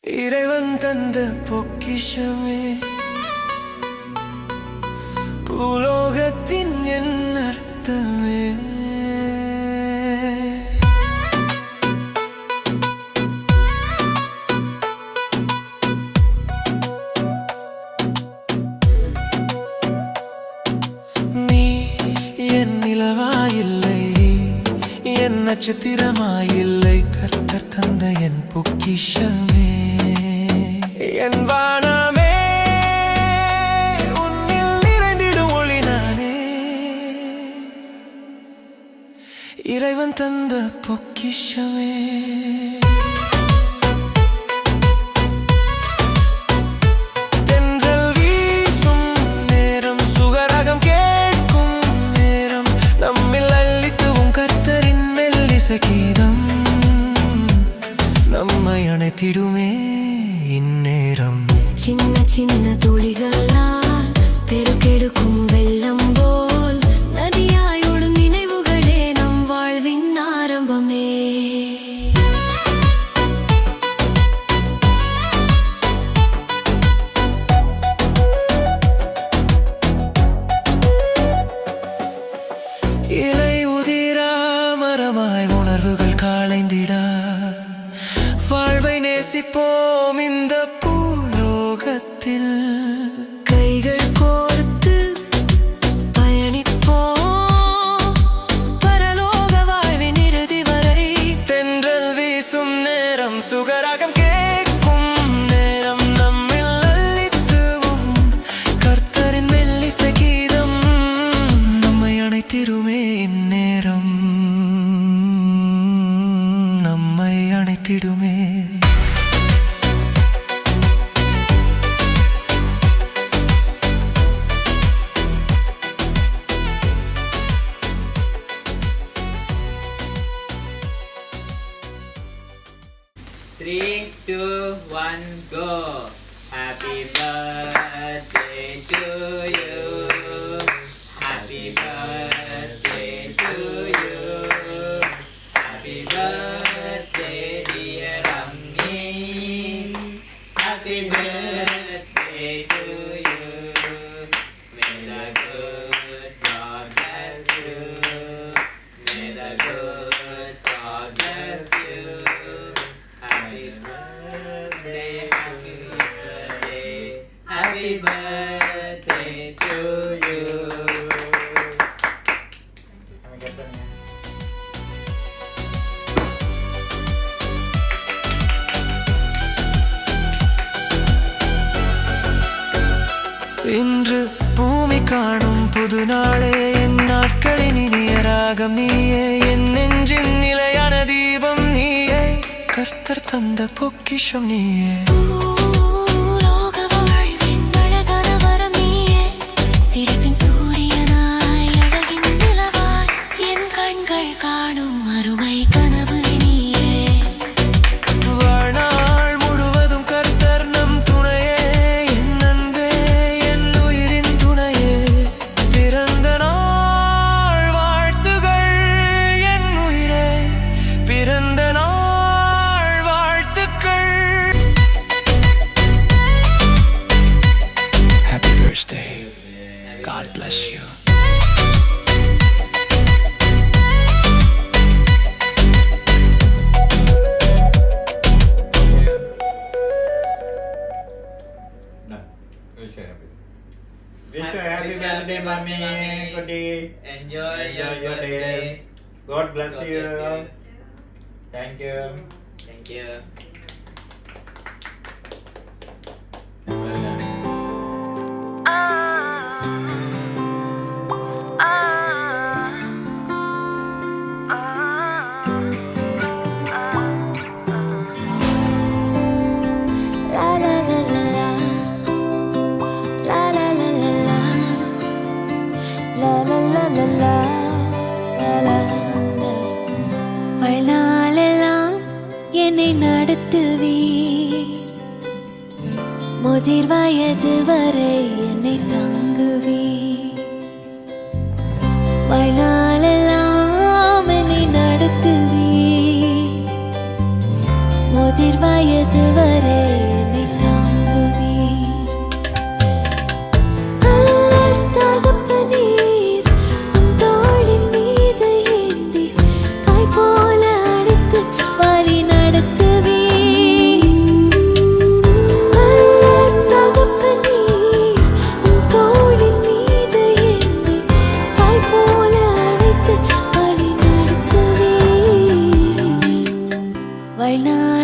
இறைவன் தந்த பொக்கிஷமே பூலோகத்தின் என் அர்த்தமே. நீ என் நிலவாயில்லை, என் நட்சத்திரமாயில்லை, கர்த்தர் தந்த என் பொக்கிஷமே. என் வானமே உன்னில் நிறைந்திடும் ஒளி நானே, இறைவன் தந்த பொக்கிஷமே. தென்றல் வீசும் நேரம், சுகராகம் கேட்கும் நேரம், நம்மில் அள்ளித்துவும் கர்த்தரின் மெல்லிசை கீதம் நம்மை அணைத்திடுமே இந்நேரம். சின்ன சின்ன துளிகளால் பெருக்கெடுக்கும் வெள்ளம் போல் நதியாயோடும் நினைவுகளே நம் வாழ்வின் ஆரம்பமே. இலை உதிரா மரமாய் உணர்வுகள் காளைந்திட வாழ்வை நேசிப்போம் இந்த பூலோகத்தில். கைகள் கோர்த்து பயணிப்போம் பரலோக வாழ்வின் இறுதி வரை. தென்றல் வீசும் நேரம், சுகராகம் கேட்கும் நேரம், நம்மில் அள்ளித்துவும் கர்த்தரின் மெல்லிசை கீதம் நம்மை அணைத்திடுமே இந்நேரம், நம்மை அணைத்திடுமே. Three, two, one, go. Happy birthday to you. Happy birthday to you. Happy birthday, dear Ammi. Happy birthday to you. May the good God bless you. May the good God bless you. Happy birthday, happy birthday, happy birthday to you. இன்று பூமி காணும் புது நாளே, என் நாட்களின் இனிய ராகம் நீயே, என் நெஞ்சின் நிலையான தீபம் நீயே, கர்த்தர் தந்த பொக்கிஷம் நீயே. பூலோக வாழ்வின் அழகான வரம் நீயே, சிரிப்பின் சூரியனாய் அழகின் நிலவாய், என் கண்கள் காணும் அருமை கனவு நீயே. வாழ்நாள் முழுவதும் கர்த்தர் நம் துணையே, என் அன்பே, என் உயிரின் துணையே. பிறந்த நாள் வாழ்த்துகள் என் உயிரே, பிறந்த நாள் வாழ்த்துக்கள். Happy birthday. God bless you. Wish you happy birthday, mommy. Good day. Enjoy your your birthday. day. God bless God you. bless you. Thank you. Thank you. Well done. La la la la la, la la la la la, la la la la la, la la la. வாழ்நாளெல்லாம் என்னை நடத்துவீர், முதிர் வயது வரை என்னை தாங்குவீர். வாழ்நாளெல்லாம் என்னை நடத்துவீர், முதிர் வயது வரை வாழ்நாள்